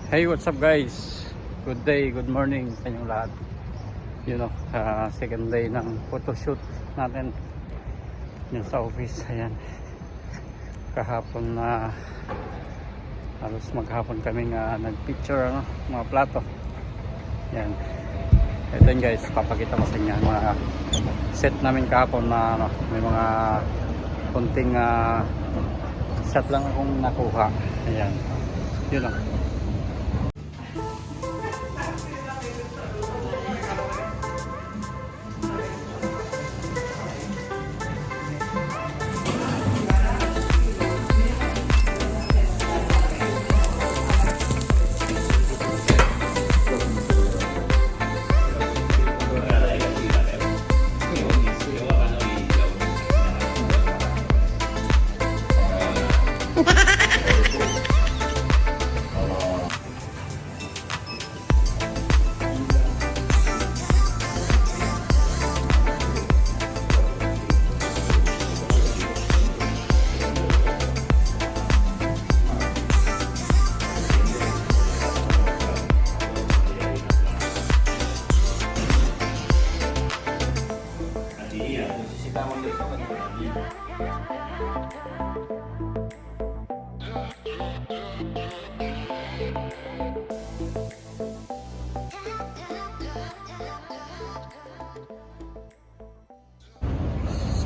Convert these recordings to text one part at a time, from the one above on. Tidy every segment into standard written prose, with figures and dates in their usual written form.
Hey, what's up guys? Good day, good morning sa inyong lahat. Second day ng photoshoot natin yun sa office. Ayan, kahapon na halos maghapon kami nagpicture mga plato. Ayan, ito yun guys, papakita ko sa inyo mga set namin kahapon na may mga konting shot lang akong nakuha. Ayan, yun lang.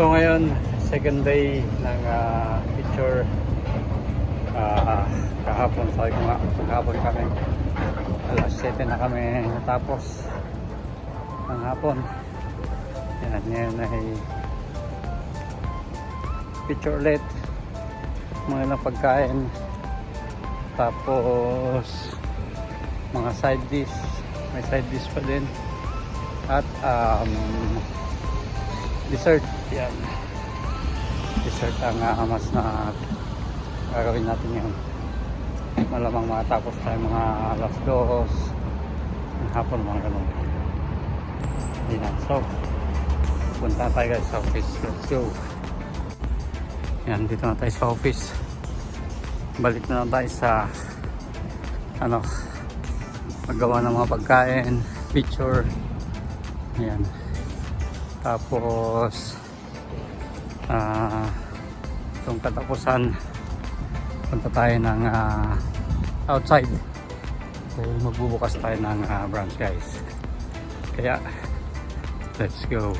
So ngayon, second day ng picture. Kahapon, sabi ko nga, kahapon kami alas 7 na kami natapos ng hapon. Yan, ngayon ay picture ulit, mga ilang pagkain, tapos mga side dish, may side dish pa din, at dessert. Yan, dessert ang mas na gagawin natin ngayon. Malamang matapos tayo mga alas 2 ng hapon, mga ganun. Yan, so punta tayo guys sa office. Let's go. Yan, dito na tayo sa office. Balik na tayo sa paggawa ng mga pagkain, picture. Yan, tapos itong katapusan, punta tayo ng outside. So magbubukas tayo ng branch guys, kaya let's go.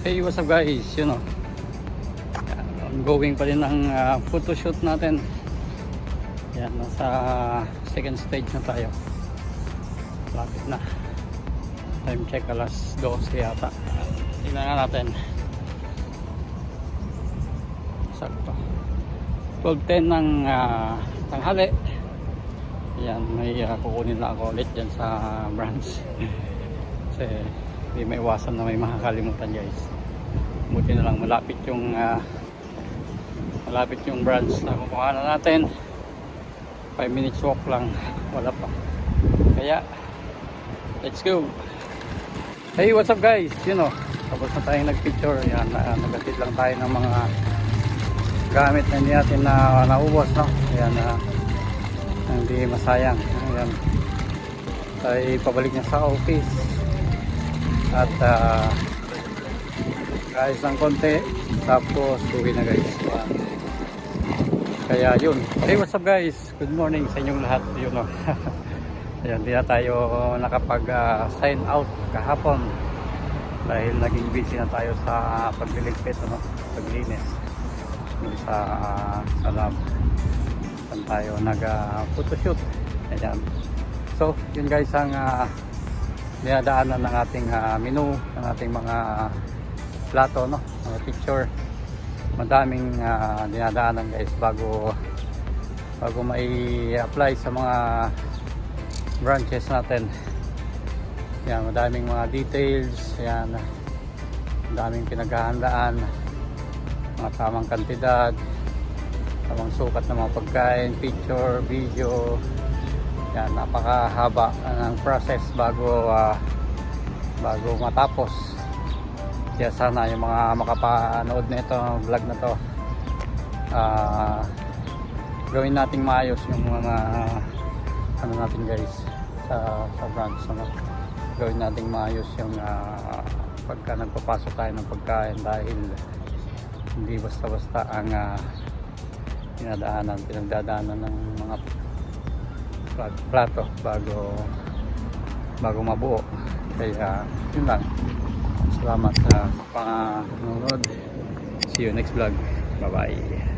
Hey, what's up guys? Ongoing pa rin ang photoshoot natin. Yan, nasa second stage na tayo. Lapit na. Time check alas 12 yata. Tingnan na natin. Sakto 12:10 ng tanghali. Yan, may kukunin lang ako ulit dyan sa branch. Kasi hindi may iwasan na may makakalimutan guys. Buti na lang malapit yung branch na kukuha na natin. 5 minutes walk lang, wala pa. Kaya let's go. Hey, what's up guys? Tapos na tayong nagpicture. Yan, nagatid lang tayo ng mga gamit na hindi natin na naubos, no? Yan, hindi masayang. Ayan, tayo pabalik niya sa office. at guys ng konti tapos uwi na guys. Kaya yun. Hey, what's up guys? Good morning sa inyong lahat. Yun o. Ayan, di na tayo nakapag sign out kahapon dahil naging busy na tayo sa pagliligpit, ano, paglinis sa lab. Saan tayo nag photoshoot. Ayan. So, yun guys ang dinadaanan ng ating menu, ng ating mga plato, no, mga picture. Madaming dinadaanan guys bago mai-apply sa mga branches natin. Yan, madaming mga details. Yan, madaming pinaghahandaan, mga tamang kantidad, tamang sukat ng mga pagkain, picture, video. Yan, napakahaba ng process bago matapos. Kaya sana yung mga makapanood na ito, vlog na to, gawin nating maayos yung mga ano natin guys sa branch, ano? Gawin nating maayos yung pagka nagpapasok tayo ng pagkain, dahil hindi basta-basta ang pinagdadaanan ng mga plato bago mabuo. Kaya yun lang. Salamat sa panonood. See you next vlog. Bye bye.